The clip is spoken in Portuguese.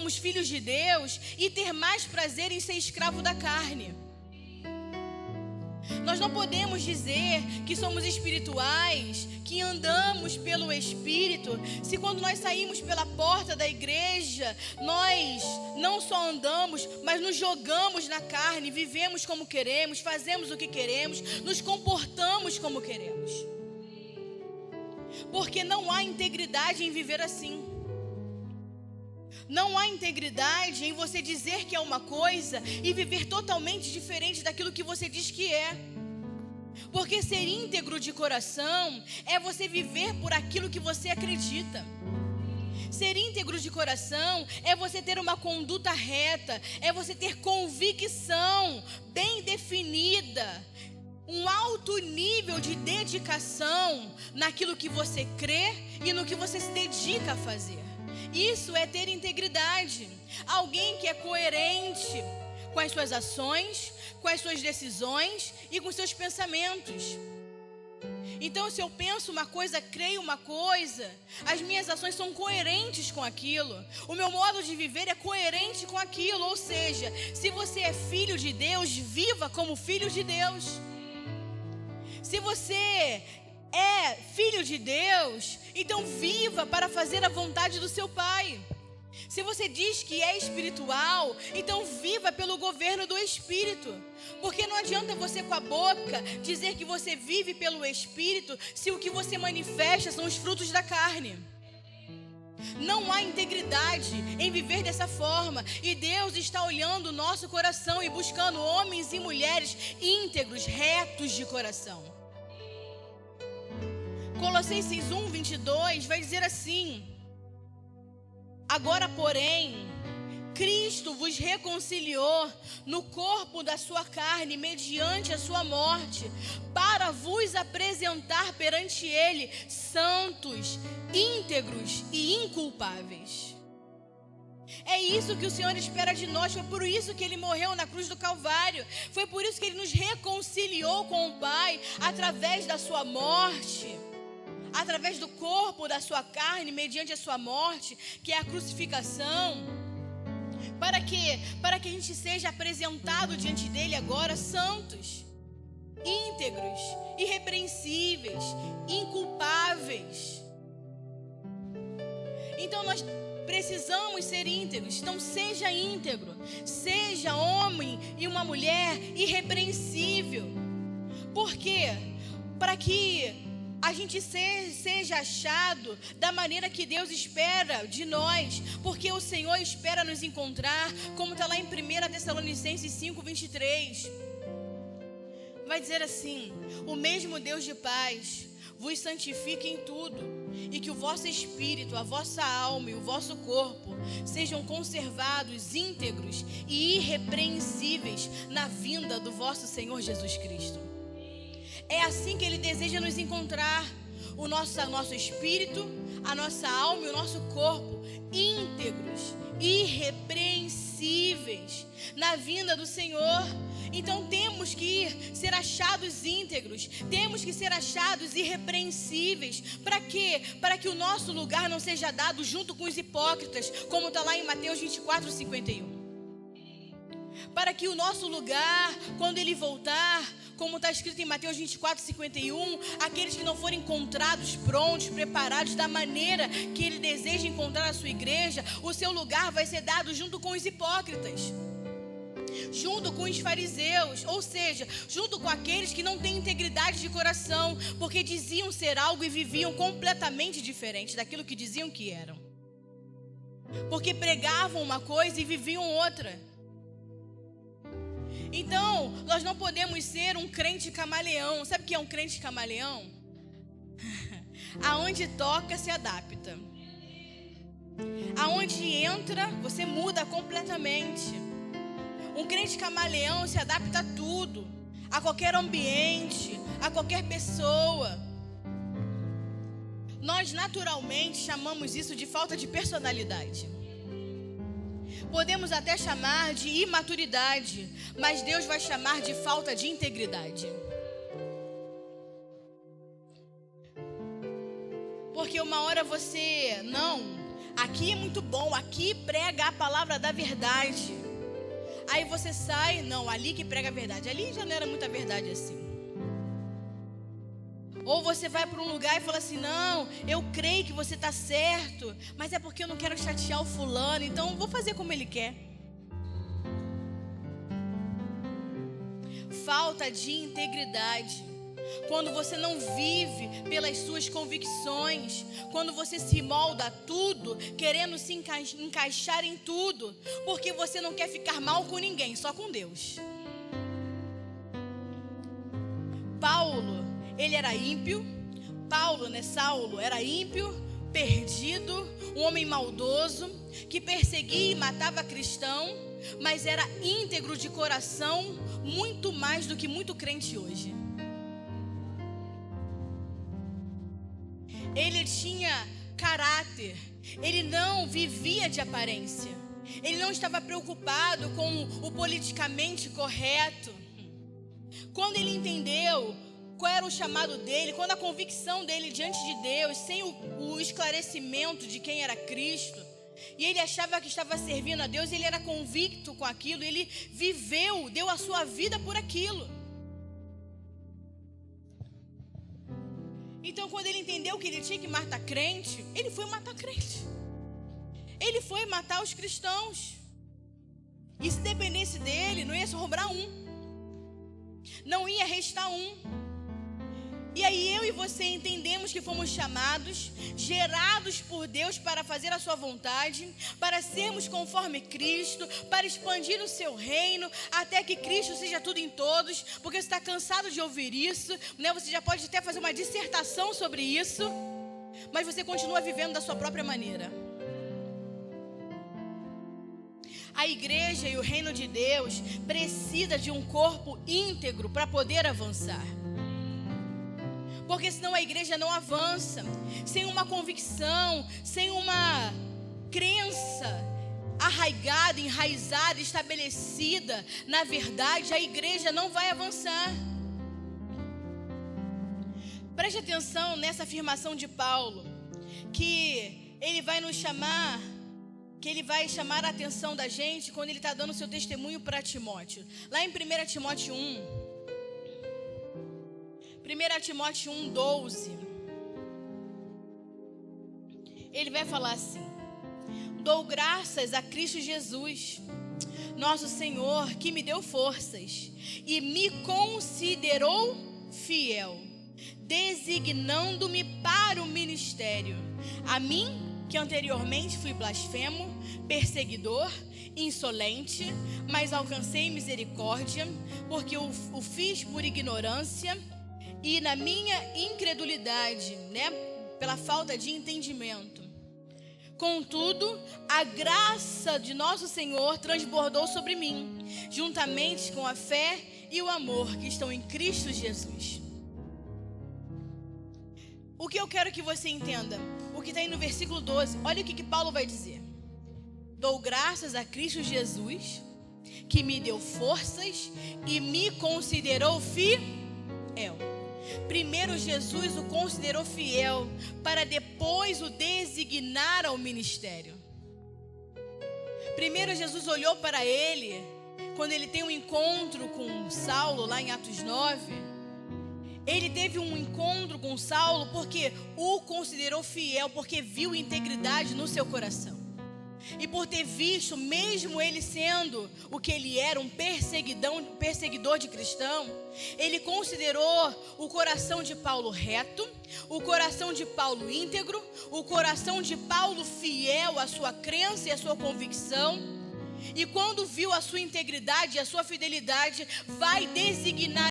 somos filhos de Deus e ter mais prazer em ser escravo da carne. Nós não podemos dizer que somos espirituais, que andamos pelo Espírito, se quando nós saímos pela porta da igreja, nós não só andamos, mas nos jogamos na carne, vivemos como queremos, fazemos o que queremos, nos comportamos como queremos. Porque não há integridade em viver assim. Não há integridade em você dizer que é uma coisa e viver totalmente diferente daquilo que você diz que é. Porque ser íntegro de coração é você viver por aquilo que você acredita. Ser íntegro de coração é você ter uma conduta reta, é você ter convicção bem definida, um alto nível de dedicação naquilo que você crê e no que você se dedica a fazer. Isso é ter integridade. Alguém que é coerente com as suas ações, com as suas decisões e com seus pensamentos. Então, se eu penso uma coisa, creio uma coisa, as minhas ações são coerentes com aquilo. O meu modo de viver é coerente com aquilo. Ou seja, se você é filho de Deus, viva como filho de Deus. Se você é filho de Deus, então viva para fazer a vontade do seu Pai. Se você diz que é espiritual, então viva pelo governo do Espírito. Porque não adianta você com a boca dizer que você vive pelo Espírito, se o que você manifesta são os frutos da carne. Não há integridade em viver dessa forma. E Deus está olhando o nosso coração e buscando homens e mulheres íntegros, retos de coração. Colossenses 1:22 vai dizer assim: agora, porém, Cristo vos reconciliou no corpo da sua carne mediante a sua morte, para vos apresentar perante Ele santos, íntegros e inculpáveis. É isso que o Senhor espera de nós. Foi por isso que Ele morreu na cruz do Calvário. Foi por isso que Ele nos reconciliou com o Pai através da sua morte, através do corpo da sua carne, mediante a sua morte, que é a crucificação. Para quê? Para que a gente seja apresentado diante dele agora santos, íntegros, irrepreensíveis, inculpáveis. Então nós precisamos ser íntegros. Então seja íntegro, seja homem e uma mulher irrepreensível. Por quê? Para que a gente seja achado da maneira que Deus espera de nós, porque o Senhor espera nos encontrar, como está lá em 1 Tessalonicenses 5:23. Vai dizer assim: o mesmo Deus de paz vos santifique em tudo, e que o vosso espírito, a vossa alma e o vosso corpo sejam conservados íntegros e irrepreensíveis na vinda do vosso Senhor Jesus Cristo. É assim que Ele deseja nos encontrar, o nosso espírito, a nossa alma e o nosso corpo íntegros, irrepreensíveis na vinda do Senhor. Então temos que ser achados íntegros, temos que ser achados irrepreensíveis. Para quê? Para que o nosso lugar não seja dado junto com os hipócritas, como está lá em Mateus 24:51. Para que o nosso lugar, quando Ele voltar, como está escrito em Mateus 24:51, aqueles que não forem encontrados prontos, preparados da maneira que Ele deseja encontrar a sua igreja, o seu lugar vai ser dado junto com os hipócritas, junto com os fariseus, ou seja, junto com aqueles que não têm integridade de coração, porque diziam ser algo e viviam completamente diferente daquilo que diziam que eram, porque pregavam uma coisa e viviam outra. Então, nós não podemos ser um crente camaleão. Sabe o que é um crente camaleão? Aonde toca, se adapta. Aonde entra, você muda completamente. Um crente camaleão se adapta a tudo, a qualquer ambiente, a qualquer pessoa. Nós naturalmente chamamos isso de falta de personalidade. Podemos até chamar de imaturidade, mas Deus vai chamar de falta de integridade. Porque uma hora você não aqui é muito bom, aqui prega a palavra da verdade. Aí você sai, não, ali que prega a verdade. Ali já não era muita verdade assim. Ou você vai para um lugar e fala assim, não, eu creio que você está certo, mas é porque eu não quero chatear o fulano, então vou fazer como ele quer. Falta de integridade. Quando você não vive pelas suas convicções, quando você se molda a tudo, querendo se encaixar em tudo, porque você não quer ficar mal com ninguém, só com Deus. Paulo, ele era ímpio. Saulo era ímpio, perdido, um homem maldoso, que perseguia e matava cristão, mas era íntegro de coração, muito mais do que muito crente hoje. Ele tinha caráter, ele não vivia de aparência, ele não estava preocupado com o politicamente correto. Quando ele entendeu qual era o chamado dele, quando a convicção dele diante de Deus, sem o esclarecimento de quem era Cristo, e ele achava que estava servindo a Deus, ele era convicto com aquilo, ele viveu, deu a sua vida por aquilo. Então, quando ele entendeu que ele tinha que matar crente, ele foi matar crente. Ele foi matar os cristãos. E se dependesse dele, não ia sobrar um. Não ia restar um. E aí eu e você entendemos que fomos chamados, gerados por Deus para fazer a sua vontade, para sermos conforme Cristo, para expandir o seu reino, até que Cristo seja tudo em todos. Porque você está cansado de ouvir isso, né? Você já pode até fazer uma dissertação sobre isso, mas você continua vivendo da sua própria maneira. A igreja e o reino de Deus precisa de um corpo íntegro para poder avançar. Porque senão a igreja não avança. Sem uma convicção, sem uma crença arraigada, enraizada, estabelecida na verdade, a igreja não vai avançar. Preste atenção nessa afirmação de Paulo, que ele vai nos chamar, que ele vai chamar a atenção da gente quando ele está dando o seu testemunho para Timóteo. Lá em 1 Timóteo 1, 1 Timóteo 1:12, ele vai falar assim: dou graças a Cristo Jesus, nosso Senhor, que me deu forças e me considerou fiel, designando-me para o ministério. A mim, que anteriormente fui blasfemo, perseguidor, insolente, mas alcancei misericórdia, porque o fiz por ignorância e na minha incredulidade, né, pela falta de entendimento. Contudo, a graça de nosso Senhor transbordou sobre mim, juntamente com a fé e o amor que estão em Cristo Jesus. O que eu quero que você entenda, o que está aí no versículo 12, olha o que Paulo vai dizer. Dou graças a Cristo Jesus, que me deu forças e me considerou fiel. Primeiro Jesus o considerou fiel, para depois o designar ao ministério. Primeiro Jesus olhou para ele, quando ele tem um encontro com Saulo, lá em Atos 9. Ele teve um encontro com Saulo porque o considerou fiel, porque viu integridade no seu coração. E por ter visto, mesmo ele sendo o que ele era, um perseguidor de cristão, ele considerou o coração de Paulo reto, o coração de Paulo íntegro, o coração de Paulo fiel à sua crença e à sua convicção. E quando viu a sua integridade e a sua fidelidade, vai designar